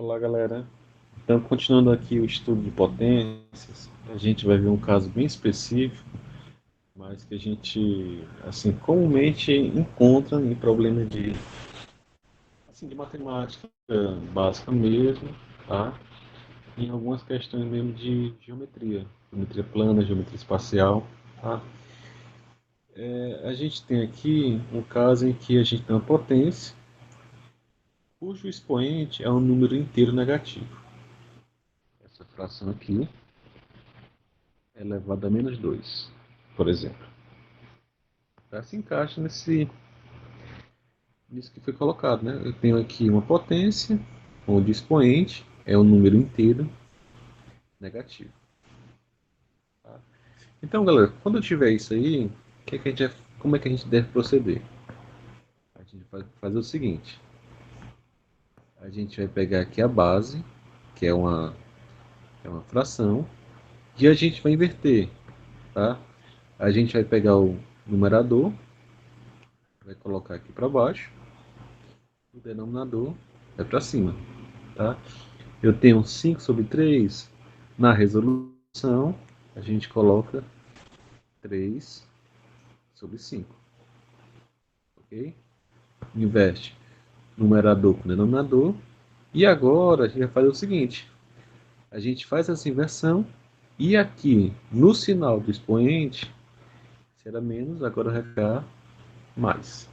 Olá, galera. Então, continuando aqui o estudo de potências, a gente vai ver um caso bem específico, mas que a gente, assim, comumente encontra em problemas de matemática básica mesmo, tá? E em algumas questões mesmo de geometria plana, geometria espacial, tá? A gente tem aqui um caso em que a gente tem uma potência cujo expoente é um número inteiro negativo. Essa fração aqui é elevado a menos 2, por exemplo. Tá? Se encaixa nisso que foi colocado, né? Eu tenho aqui uma potência, onde o expoente é um número inteiro negativo. Tá? Então, galera, quando eu tiver isso aí, como é que a gente deve proceder? A gente vai fazer o seguinte: a gente vai pegar aqui a base, que é uma fração, e a gente vai inverter. Tá? A gente vai pegar o numerador, vai colocar aqui para baixo, o denominador é para cima. Tá? Eu tenho 5 sobre 3 na resolução, a gente coloca 3 sobre 5, ok? Inverte numerador com denominador. E agora a gente vai fazer o seguinte: a gente faz essa inversão e aqui no sinal do expoente, se era menos, agora vai ficar mais.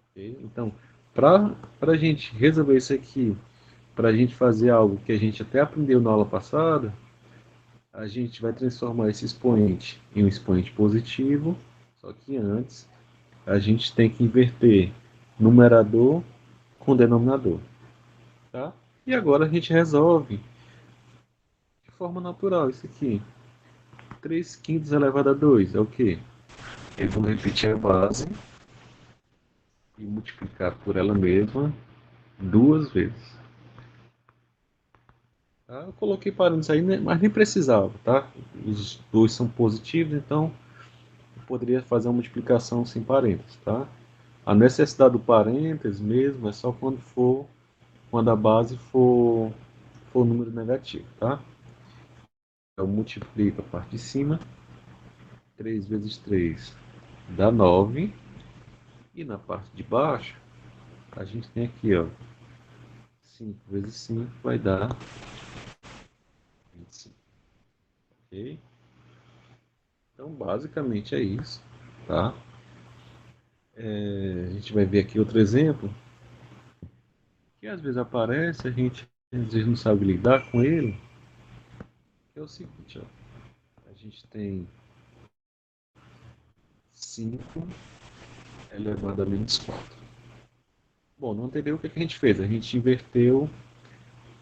Okay? Então, para a gente resolver isso aqui, para a gente fazer algo que a gente até aprendeu na aula passada, a gente vai transformar esse expoente em um expoente positivo, só que antes a gente tem que inverter numerador com denominador. Tá? E agora a gente resolve de forma natural isso aqui. 3 quintos elevado a 2 é o quê? Eu vou repetir a base e multiplicar por ela mesma duas vezes. Tá? Eu coloquei parênteses aí, mas nem precisava, tá? Os dois são positivos, então eu poderia fazer uma multiplicação sem parênteses, tá? A necessidade do parênteses mesmo é só quando a base for um número negativo, tá? Eu multiplico a parte de cima, 3 vezes 3 dá 9, e na parte de baixo a gente tem aqui, ó, 5 vezes 5 vai dar 25, ok? Então basicamente é isso, tá? A gente vai ver aqui outro exemplo, que às vezes aparece, a gente às vezes não sabe lidar com ele, que é o seguinte, ó, a gente tem 5 elevado a menos 4. Bom, no anterior o que a gente fez? A gente inverteu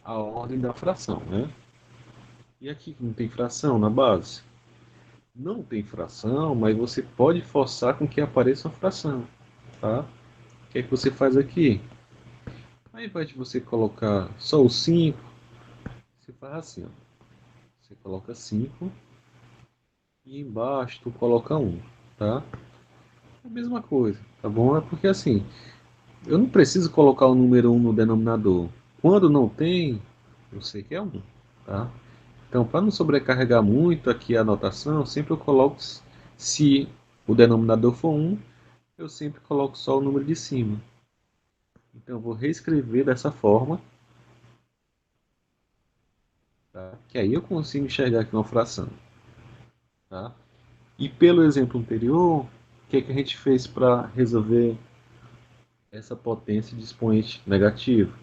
a ordem da fração, né? E aqui não tem fração na base? Não tem fração, mas você pode forçar com que apareça uma fração, tá? O que é que você faz aqui? Ao invés de você colocar só o 5, você faz assim, ó. Você coloca 5 e embaixo tu coloca 1, tá? É a mesma coisa, tá bom? É porque assim, eu não preciso colocar o número 1 no denominador. Quando não tem, eu sei que é 1, tá? Então, para não sobrecarregar muito aqui a anotação, sempre eu coloco, se o denominador for 1, eu sempre coloco só o número de cima. Então, eu vou reescrever dessa forma, tá? Que aí eu consigo enxergar aqui uma fração. Tá? E pelo exemplo anterior, o que, é que a gente fez para resolver essa potência de expoente negativo?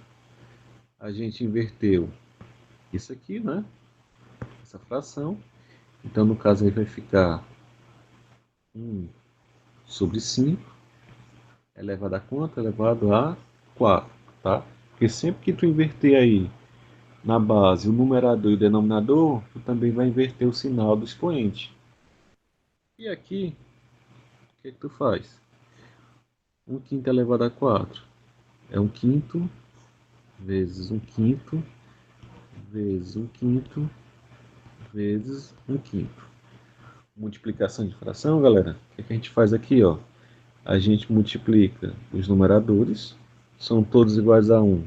A gente inverteu isso aqui, né? Essa fração. Então, no caso, aí vai ficar 1 sobre 5 elevado a quanto? Elevado a 4, tá? Porque sempre que tu inverter aí na base o numerador e o denominador, tu também vai inverter o sinal do expoente. E aqui, o que, é que tu faz? 1 quinto elevado a 4 é 1 quinto vezes 1 quinto vezes 1 quinto vezes 1 quinto. Multiplicação de fração, galera, o que, é que a gente faz aqui, ó? A gente multiplica os numeradores, são todos iguais a 1,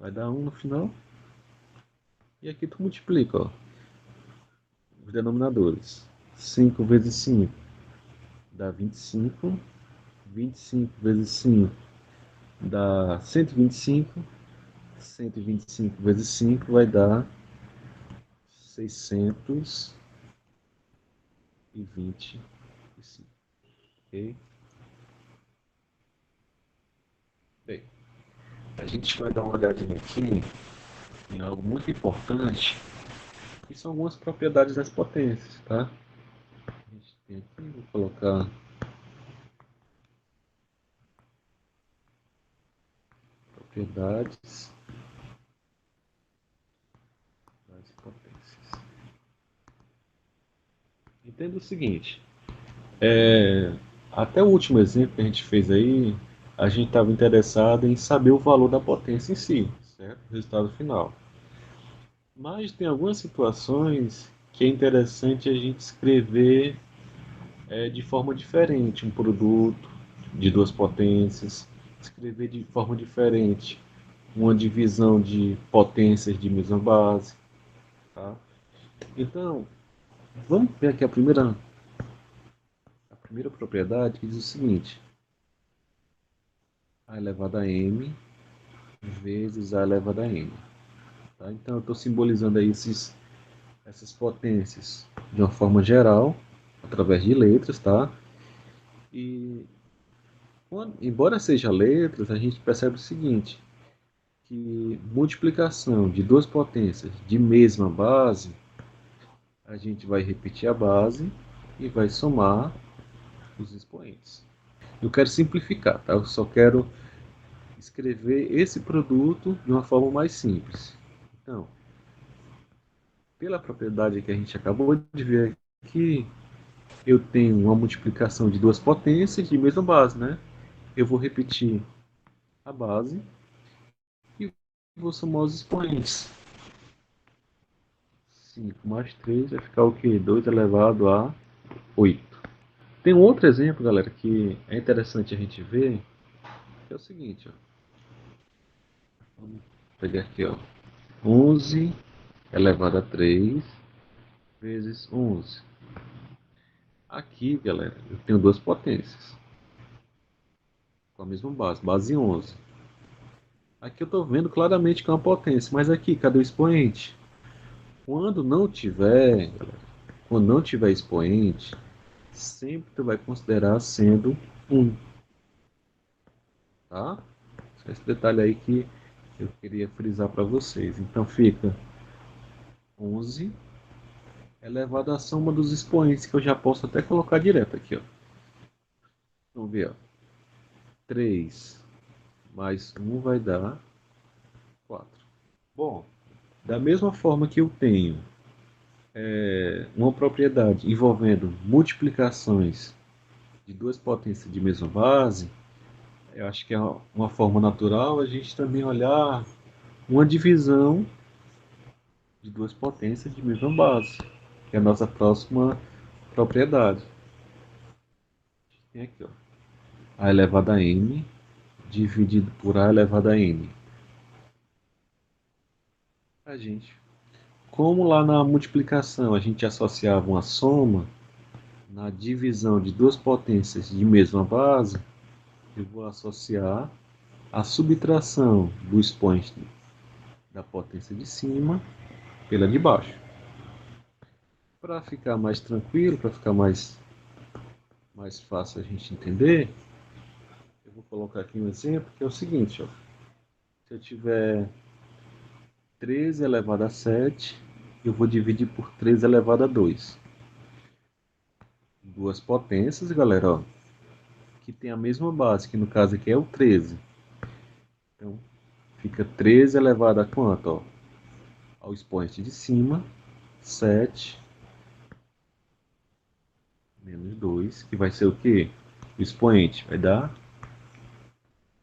vai dar 1 no final. E aqui tu multiplica, ó, os denominadores. 5 vezes 5 dá 25. 25 vezes 5 dá 125. 125 vezes 5 vai dar 625. Ok? Bem, a gente vai dar uma olhadinha aqui em algo muito importante, que são algumas propriedades das potências, tá? A gente tem aqui, vou colocar propriedades das potências. Entenda o seguinte, até o último exemplo que a gente fez aí, a gente estava interessado em saber o valor da potência em si, certo? O resultado final. Mas tem algumas situações que é interessante a gente escrever de forma diferente um produto de duas potências, escrever de forma diferente uma divisão de potências de mesma base, tá? Então, vamos ver aqui a primeira propriedade que diz o seguinte: a elevado a m vezes a elevado a n. Tá? Então, eu estou simbolizando aí essas potências de uma forma geral, através de letras, tá? E, embora seja letras, a gente percebe o seguinte, que multiplicação de duas potências de mesma base, a gente vai repetir a base e vai somar os expoentes. Eu quero simplificar, tá? Eu só quero escrever esse produto de uma forma mais simples. Então, pela propriedade que a gente acabou de ver aqui, eu tenho uma multiplicação de duas potências de mesma base, né? Eu vou repetir a base e vou somar os expoentes. 5 mais 3 vai ficar o quê? 2 elevado a 8. Tem um outro exemplo, galera, que é interessante a gente ver, que é o seguinte, ó. Vamos pegar aqui, ó. 11 elevado a 3 vezes 11. Aqui, galera, eu tenho duas potências com a mesma base, base 11. Aqui eu estou vendo claramente que é uma potência, mas aqui, cadê o expoente? Quando não tiver, galera, quando não tiver expoente, sempre tu vai considerar sendo 1, tá? Só esse detalhe aí que eu queria frisar para vocês. Então fica 11 elevado à soma dos expoentes, que eu já posso até colocar direto aqui, ó. Vamos ver, ó. 3 mais 1 vai dar 4. Bom, da mesma forma que eu tenho uma propriedade envolvendo multiplicações de duas potências de mesma base, eu acho que é uma forma natural a gente também olhar uma divisão de duas potências de mesma base, que é a nossa próxima propriedade. Tem aqui, ó, a elevado a n dividido por a elevado a n. A gente, como lá na multiplicação a gente associava uma soma, na divisão de duas potências de mesma base, eu vou associar a subtração do expoente da potência de cima pela de baixo. Para ficar mais tranquilo, para ficar mais fácil a gente entender, eu vou colocar aqui um exemplo que é o seguinte, ó. Se eu tiver 13 elevado a 7, eu vou dividir por 13 elevado a 2. Duas potências, galera, ó, que tem a mesma base, que no caso aqui é o 13. Então, fica 13 elevado a quanto? Ó? Ao expoente de cima, 7 menos 2, que vai ser o quê? O expoente vai dar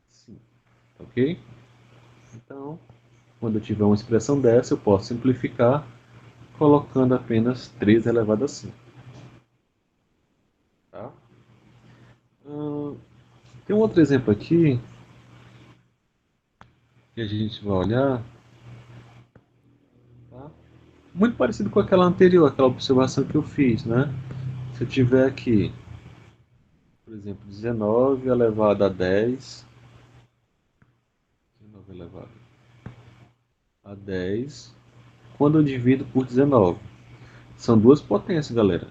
5, ok? Então, quando eu tiver uma expressão dessa, eu posso simplificar colocando apenas 3 elevado a 5. Tá? Tem um outro exemplo aqui que a gente vai olhar, tá? Muito parecido com aquela anterior, aquela observação que eu fiz, né? Se eu tiver aqui, por exemplo, 19 elevado a 10, 19 elevado a 10, quando eu divido por 19, são duas potências, galera.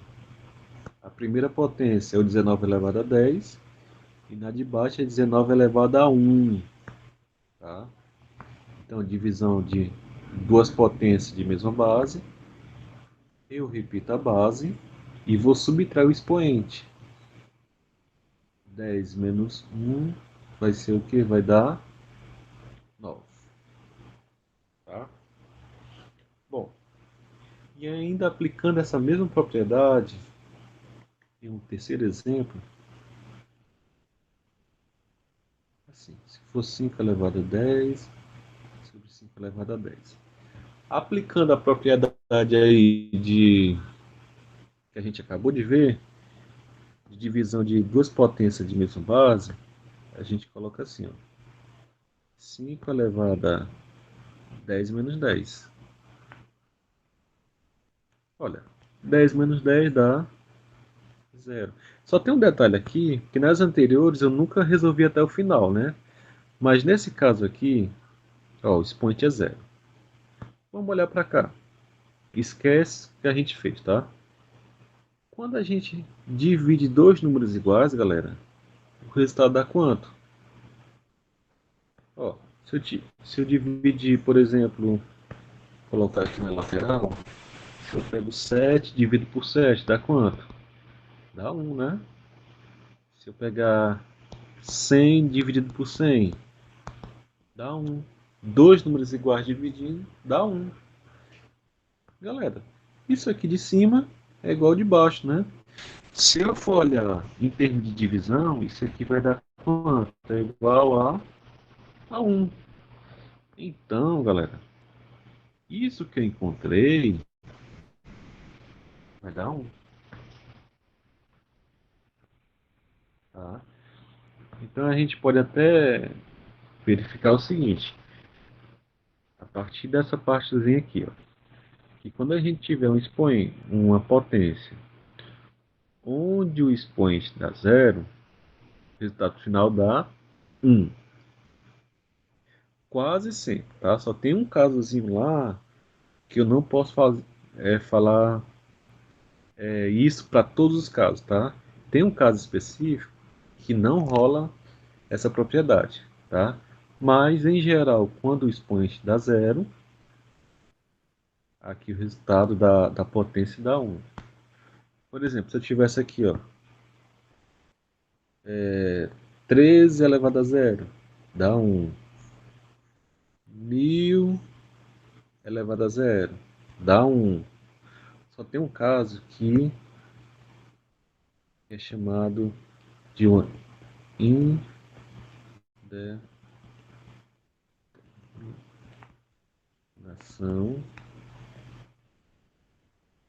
A primeira potência é o 19 elevado a 10, e na de baixo é 19 elevado a 1, tá? Então, divisão de duas potências de mesma base, eu repito a base e vou subtrair o expoente. 10 menos 1 vai ser o que? Vai dar 9. Tá? Bom, e ainda aplicando essa mesma propriedade, em um terceiro exemplo, assim, se for 5 elevado a 10 sobre 5 elevado a 10. Aplicando a propriedade aí que a gente acabou de ver, de divisão de duas potências de mesma base, a gente coloca assim, ó, 5 elevado a 10 menos 10. Olha, 10 menos 10 dá 0. Só tem um detalhe aqui, que nas anteriores eu nunca resolvi até o final, né? Mas nesse caso aqui, ó, o expoente é 0. Vamos olhar para cá. Esquece o que a gente fez, tá? Quando a gente divide dois números iguais, galera, o resultado dá quanto? Ó, se eu dividir, por exemplo, colocar aqui na lateral, se eu pego 7, divido por 7, dá quanto? Dá 1, né? Se eu pegar 100 dividido por 100, dá 1. Dois números iguais dividindo, dá 1. Galera, isso aqui de cima é igual de baixo, né? Se eu for olhar em termos de divisão, isso aqui vai dar quanto? É igual a 1. Então, galera, isso que eu encontrei vai dar 1. Tá? Então a gente pode até verificar o seguinte, a partir dessa partezinha aqui, ó, que quando a gente tiver um expoente, uma potência, onde o expoente dá 0, o resultado final dá 1. Quase sempre, tá? Só tem um casozinho lá que eu não posso falar isso para todos os casos, tá? Tem um caso específico que não rola essa propriedade, tá? Mas em geral, quando o expoente dá 0, aqui o resultado da potência dá 1. Por exemplo, se eu tivesse aqui, ó, 13 elevado a 0, dá 1. 1000 elevado a 0, dá 1. Só tem um caso que é chamado de uma indeterminação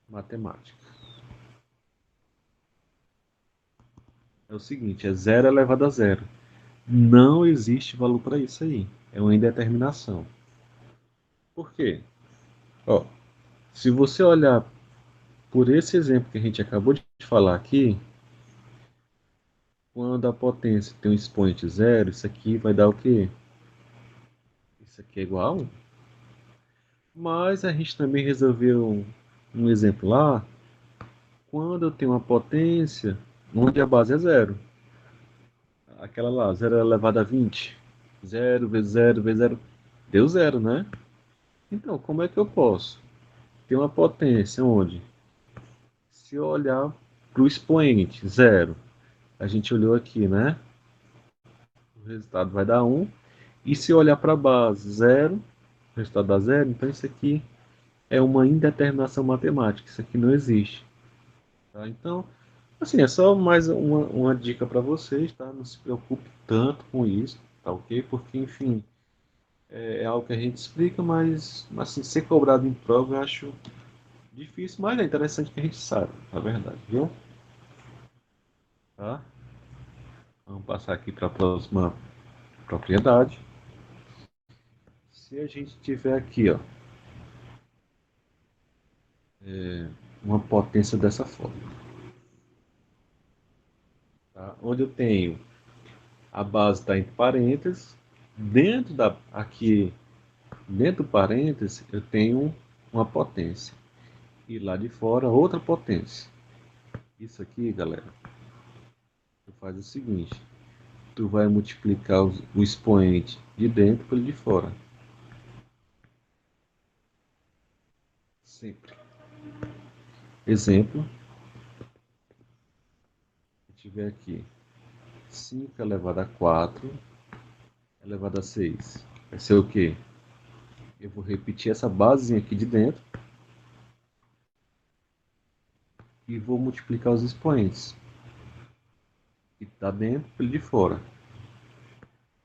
matemática. É o seguinte, é 0 elevado a 0. Não existe valor para isso aí. É uma indeterminação. Por quê? Ó, se você olhar por esse exemplo que a gente acabou de falar aqui, quando a potência tem um expoente 0, isso aqui vai dar o quê? Isso aqui é igual a 1. Mas a gente também resolveu um exemplo lá, quando eu tenho uma potência onde a base é 0. Aquela lá, 0 elevado a 20. 0 vezes 0 vezes 0 deu 0, né? Então, como é que eu posso ter uma potência onde, se eu olhar para o expoente 0, a gente olhou aqui, né? O resultado vai dar 1. E se eu olhar para a base 0, o resultado dá 0, então isso aqui é uma indeterminação matemática. Isso aqui não existe. Tá? Então, assim, é só mais uma dica para vocês, tá? Não se preocupe tanto com isso, tá ok? Porque, enfim, é algo que a gente explica, mas assim, ser cobrado em prova eu acho difícil, mas é interessante que a gente saiba, na verdade, viu? Tá? Vamos passar aqui para a próxima propriedade. Se a gente tiver aqui, ó, uma potência dessa forma, tá? Onde eu tenho a base está entre parênteses, aqui dentro do parênteses eu tenho uma potência e lá de fora outra potência. Isso aqui, galera, tu faz o seguinte: tu vai multiplicar o expoente de dentro pelo de fora, sempre. Exemplo, se tiver aqui 5 elevado a 4 elevado a 6, vai ser o quê? Eu vou repetir essa base aqui de dentro e vou multiplicar os expoentes que está dentro pelo de fora.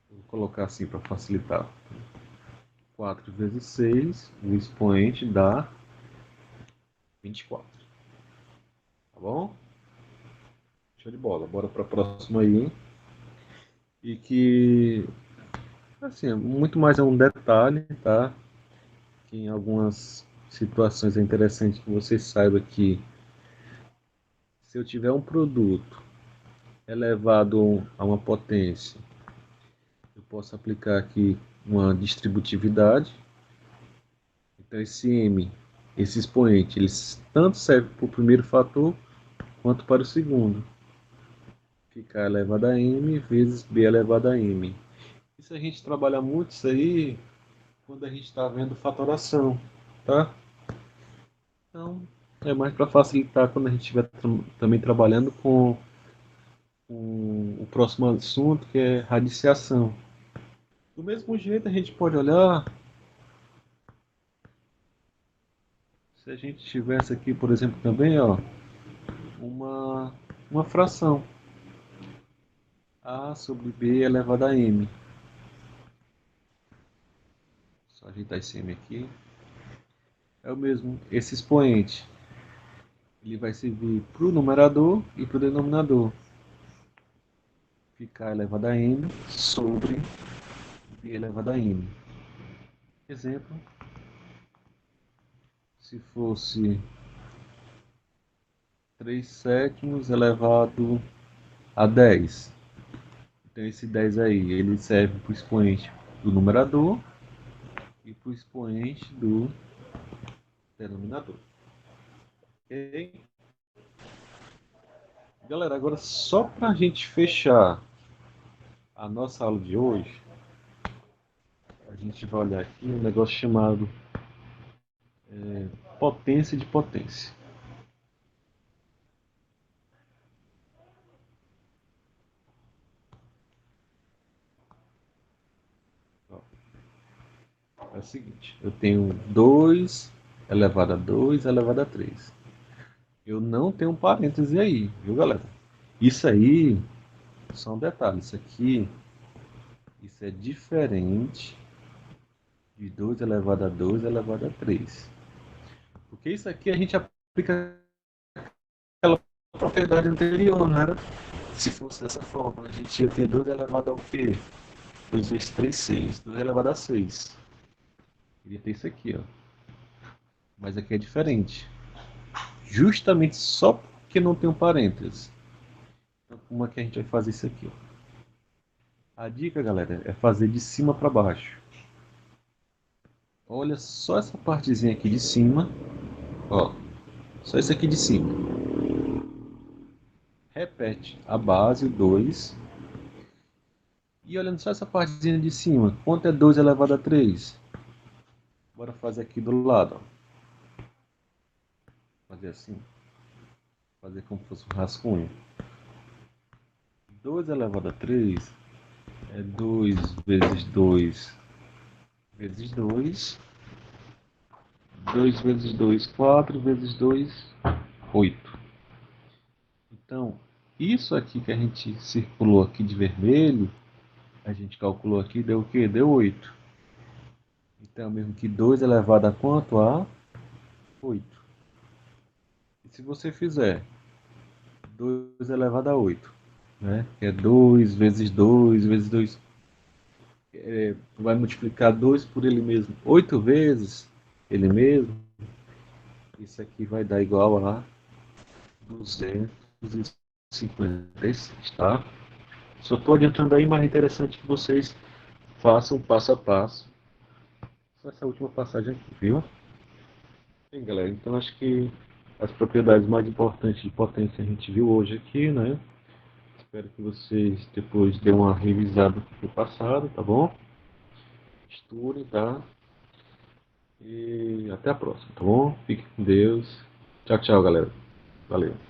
Vou colocar assim para facilitar. 4 vezes 6, o expoente dá 24. Tá bom? Show de bola. Bora para a próxima aí. E que, assim, muito mais é um detalhe, tá? Que em algumas situações é interessante que você saiba que se eu tiver um produto elevado a uma potência, eu posso aplicar aqui uma distributividade. Então esse M, esse expoente, ele tanto serve para o primeiro fator quanto para o segundo. Fica elevado a M vezes B elevado a M. Isso a gente trabalha muito isso aí quando a gente está vendo fatoração, tá? Então é mais para facilitar quando a gente estiver também trabalhando com o próximo assunto, que é radiciação. Do mesmo jeito a gente pode olhar se a gente tivesse aqui, por exemplo, também, ó, uma, uma fração. A sobre B elevado a M. Só ajeitar esse M aqui. É o mesmo, esse expoente. Ele vai servir para o numerador e para o denominador. Ficar elevado a M sobre B elevado a M. Exemplo, se fosse 3 sétimos elevado a 10. Então esse 10 aí, ele serve para o expoente do numerador e para o expoente do denominador. Ok? Galera, agora só para a gente fechar a nossa aula de hoje, a gente vai olhar aqui um negócio chamado potência de potência. Ó, é o seguinte, eu tenho 2 elevado a 2 elevado a 3. Eu não tenho um parêntese aí, viu, galera? Isso aí, só um detalhe, isso é diferente de 2 elevado a 2 elevado a 3. Porque isso aqui a gente aplica aquela propriedade anterior, né? Se fosse dessa forma, a gente ia ter 2 elevado ao quê? 2 vezes 3, 6. 2 elevado a 6. Iria ter isso aqui, ó. Mas aqui é diferente. Justamente só porque não tem um parênteses. Então, como é que a gente vai fazer isso aqui? Ó? A dica, galera, é fazer de cima para baixo. Olha só essa partezinha aqui de cima. Ó, só isso aqui de cima. Repete a base, o 2. E olhando só essa partezinha de cima, quanto é 2 elevado a 3? Bora fazer aqui do lado. Ó. Fazer assim. Fazer como se fosse um rascunho. 2 elevado a 3 é 2 vezes 2 vezes 2. 2 vezes 2, 4 vezes 2, 8. Então, isso aqui que a gente circulou aqui de vermelho, a gente calculou aqui, deu o quê? Deu 8. Então, mesmo que 2 elevado a quanto? A 8. E se você fizer 2 elevado a 8, né? Que é 2 vezes 2 vezes 2. vai multiplicar 2 por ele mesmo 8 vezes, ele mesmo, isso aqui vai dar igual a 256, tá? Só estou adiantando aí, mas é interessante que vocês façam passo a passo. Só essa última passagem aqui, viu? Bem, galera, então acho que as propriedades mais importantes de potência a gente viu hoje aqui, né? Espero que vocês depois dêem uma revisada no passado, tá bom? Estudem, tá? E até a próxima, tá bom? Fique com Deus. Tchau, tchau, galera. Valeu.